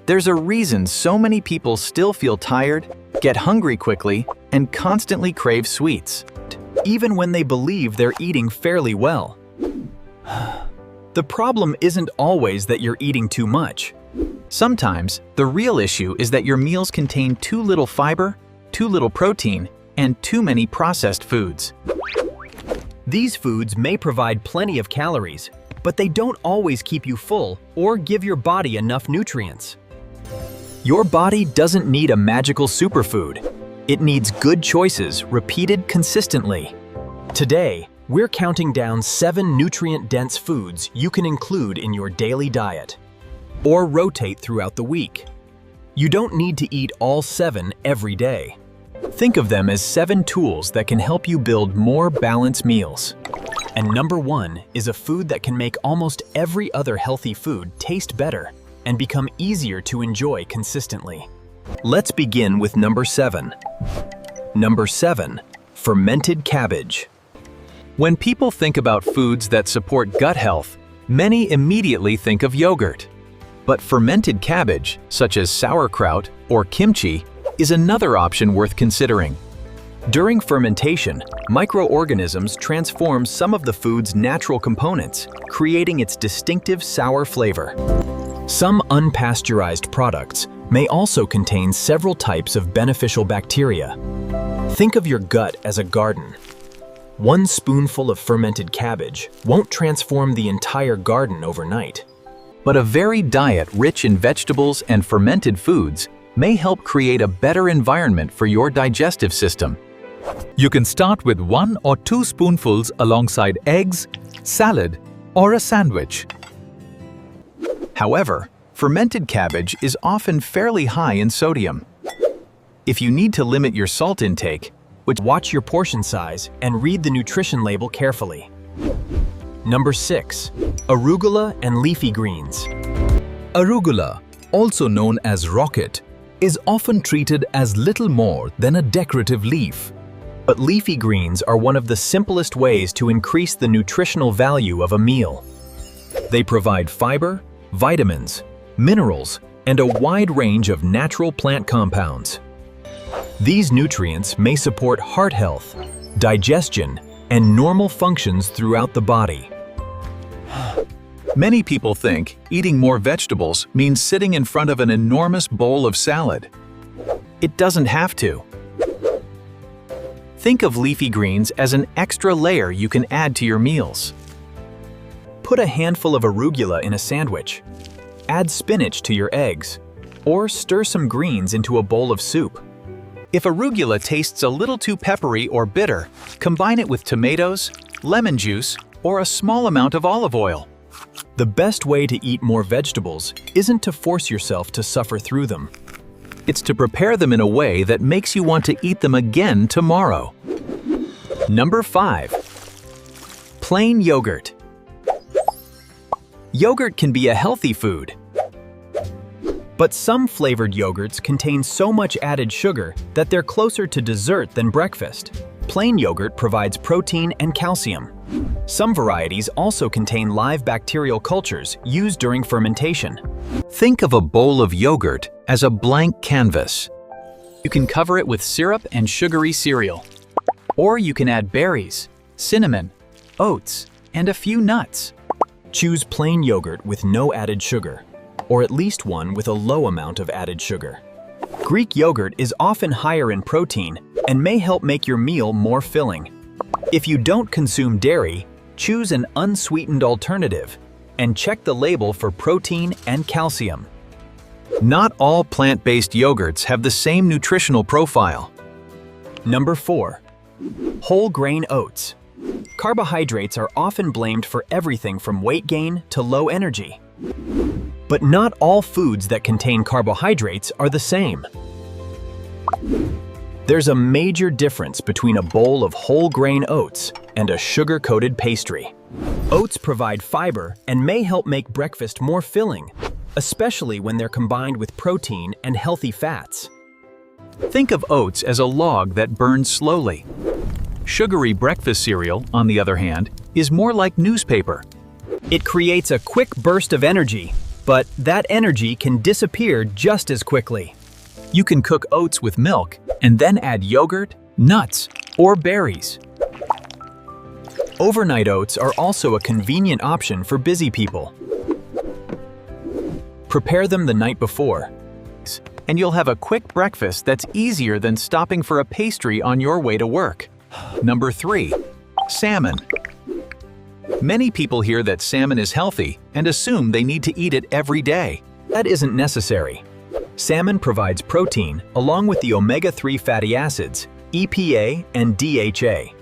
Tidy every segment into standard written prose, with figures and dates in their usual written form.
There's a reason so many people still feel tired, get hungry quickly, and constantly crave sweets, even when they believe they're eating fairly well. The problem isn't always that you're eating too much. Sometimes, the real issue is that your meals contain too little fiber, too little protein, and too many processed foods. These foods may provide plenty of calories, but they don't always keep you full or give your body enough nutrients. Your body doesn't need a magical superfood. It needs good choices repeated consistently. Today, we're counting down 7 nutrient-dense foods you can include in your daily diet, or rotate throughout the week. You don't need to eat all 7 every day. Think of them as 7 tools that can help you build more balanced meals. And number 1 is a food that can make almost every other healthy food taste better and become easier to enjoy consistently. Let's begin with number 7. Number 7, fermented cabbage. When people think about foods that support gut health, many immediately think of yogurt. But fermented cabbage, such as sauerkraut or kimchi, is another option worth considering. During fermentation, microorganisms transform some of the food's natural components, creating its distinctive sour flavor. Some unpasteurized products may also contain several types of beneficial bacteria. Think of your gut as a garden. One spoonful of fermented cabbage won't transform the entire garden overnight. But a varied diet rich in vegetables and fermented foods may help create a better environment for your digestive system. You can start with 1 or 2 spoonfuls alongside eggs, salad, or a sandwich. However, fermented cabbage is often fairly high in sodium. If you need to limit your salt intake, watch your portion size and read the nutrition label carefully. Number 6, arugula and leafy greens. Arugula, also known as rocket, is often treated as little more than a decorative leaf. But leafy greens are one of the simplest ways to increase the nutritional value of a meal. They provide fiber, vitamins, minerals, and a wide range of natural plant compounds. These nutrients may support heart health, digestion, and normal functions throughout the body. many people think eating more vegetables means sitting in front of an enormous bowl of salad. It doesn't have to. Think of leafy greens as an extra layer you can add to your meals. Put a handful of arugula in a sandwich. Add spinach to your eggs, or stir some greens into a bowl of soup. If arugula tastes a little too peppery or bitter, combine it with tomatoes, lemon juice, or a small amount of olive oil. The best way to eat more vegetables isn't to force yourself to suffer through them. It's to prepare them in a way that makes you want to eat them again tomorrow. Number 5. Plain yogurt. Yogurt can be a healthy food. But some flavored yogurts contain so much added sugar that they're closer to dessert than breakfast. Plain yogurt provides protein and calcium. Some varieties also contain live bacterial cultures used during fermentation. Think of a bowl of yogurt as a blank canvas. You can cover it with syrup and sugary cereal. Or you can add berries, cinnamon, oats, and a few nuts. Choose plain yogurt with no added sugar, or at least one with a low amount of added sugar. Greek yogurt is often higher in protein and may help make your meal more filling. If you don't consume dairy, choose an unsweetened alternative and check the label for protein and calcium. Not all plant-based yogurts have the same nutritional profile. Number 4. Whole grain oats. Carbohydrates are often blamed for everything from weight gain to low energy. But not all foods that contain carbohydrates are the same. There's a major difference between a bowl of whole grain oats and a sugar-coated pastry. Oats provide fiber and may help make breakfast more filling, especially when they're combined with protein and healthy fats. Think of oats as a log that burns slowly. Sugary breakfast cereal, on the other hand, is more like newspaper. It creates a quick burst of energy, but that energy can disappear just as quickly. You can cook oats with milk and then add yogurt, nuts, or berries. Overnight oats are also a convenient option for busy people. Prepare them the night before, And you'll have a quick breakfast that's easier than stopping for a pastry on your way to work. Number 3. Salmon. Many people hear that salmon is healthy and assume they need to eat it every day. That isn't necessary. Salmon provides protein along with the omega-3 fatty acids, EPA and DHA.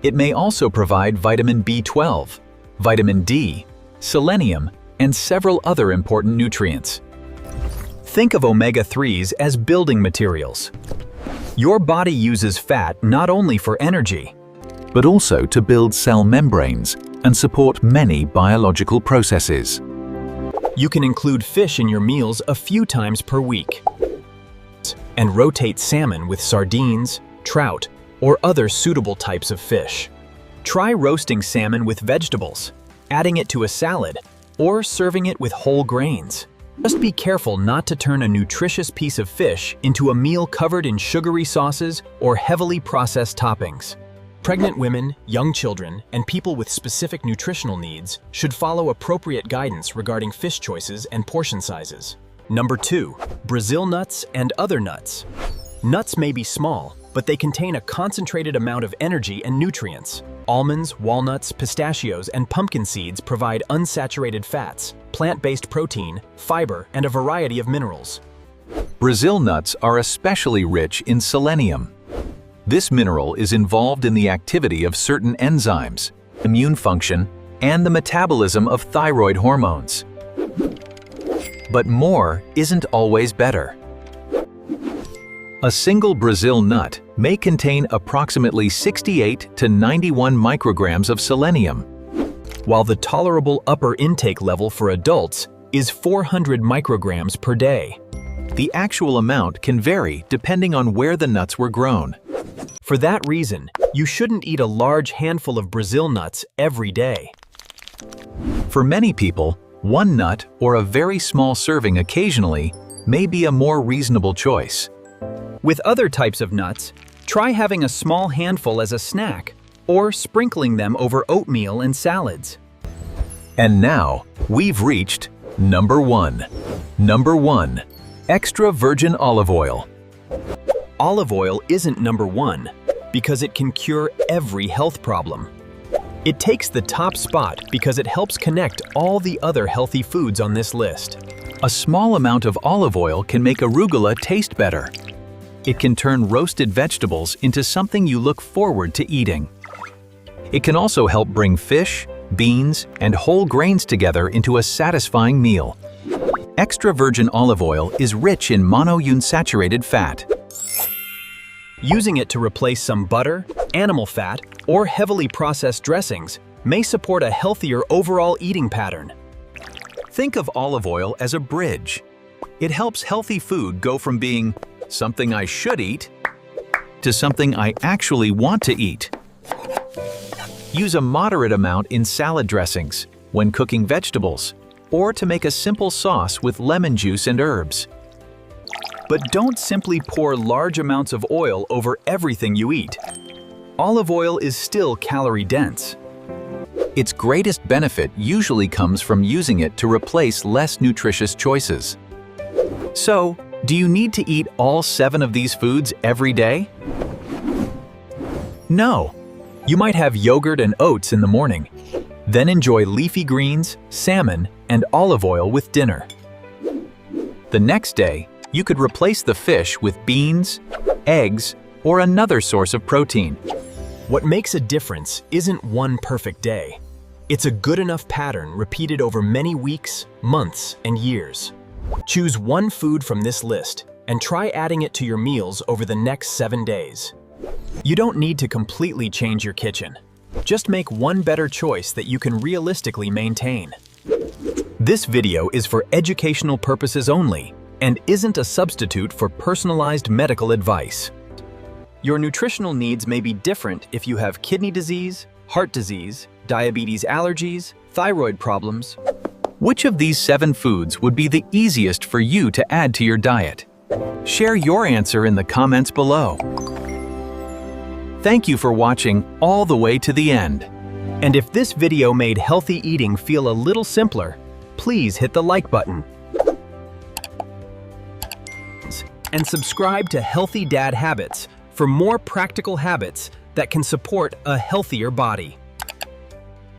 It may also provide vitamin B12, vitamin D, selenium, and several other important nutrients. Think of omega-3s as building materials. Your body uses fat not only for energy, but also to build cell membranes and support many biological processes. You can include fish in your meals a few times per week and rotate salmon with sardines, trout, or other suitable types of fish. Try roasting salmon with vegetables, adding it to a salad, or serving it with whole grains. Just be careful not to turn a nutritious piece of fish into a meal covered in sugary sauces or heavily processed toppings. Pregnant women, young children, and people with specific nutritional needs should follow appropriate guidance regarding fish choices and portion sizes. Number 2. Brazil nuts and other nuts. Nuts may be small, but they contain a concentrated amount of energy and nutrients. Almonds, walnuts, pistachios, and pumpkin seeds provide unsaturated fats, plant-based protein, fiber, and a variety of minerals. Brazil nuts are especially rich in selenium. This mineral is involved in the activity of certain enzymes, immune function, and the metabolism of thyroid hormones. But more isn't always better. A single Brazil nut may contain approximately 68 to 91 micrograms of selenium, while the tolerable upper intake level for adults is 400 micrograms per day. The actual amount can vary depending on where the nuts were grown. For that reason, you shouldn't eat a large handful of Brazil nuts every day. For many people, one nut or a very small serving occasionally may be a more reasonable choice. With other types of nuts, try having a small handful as a snack or sprinkling them over oatmeal and salads. And now, we've reached number 1. Number 1. Extra virgin olive oil. Olive oil isn't number 1 because it can cure every health problem. It takes the top spot because it helps connect all the other healthy foods on this list. A small amount of olive oil can make arugula taste better. It can turn roasted vegetables into something you look forward to eating. It can also help bring fish, beans, and whole grains together into a satisfying meal. Extra virgin olive oil is rich in monounsaturated fat. Using it to replace some butter, animal fat, or heavily processed dressings may support a healthier overall eating pattern. Think of olive oil as a bridge. It helps healthy food go from being something I should eat to something I actually want to eat. Use a moderate amount in salad dressings, when cooking vegetables, or to make a simple sauce with lemon juice and herbs. But don't simply pour large amounts of oil over everything you eat. Olive oil is still calorie-dense. Its greatest benefit usually comes from using it to replace less nutritious choices. So, do you need to eat all 7 of these foods every day? No. You might have yogurt and oats in the morning, then enjoy leafy greens, salmon, and olive oil with dinner. The next day, you could replace the fish with beans, eggs, or another source of protein. What makes a difference isn't one perfect day. It's a good enough pattern repeated over many weeks, months, and years. Choose one food from this list and try adding it to your meals over the next 7 days. You don't need to completely change your kitchen. Just make one better choice that you can realistically maintain. This video is for educational purposes only and isn't a substitute for personalized medical advice. Your nutritional needs may be different if you have kidney disease, heart disease, diabetes, allergies, thyroid problems, Which of these 7 foods would be the easiest for you to add to your diet? Share your answer in the comments below. Thank you for watching all the way to the end. And if this video made healthy eating feel a little simpler, please hit the like button. And subscribe to Healthy Dad Habits for more practical habits that can support a healthier body.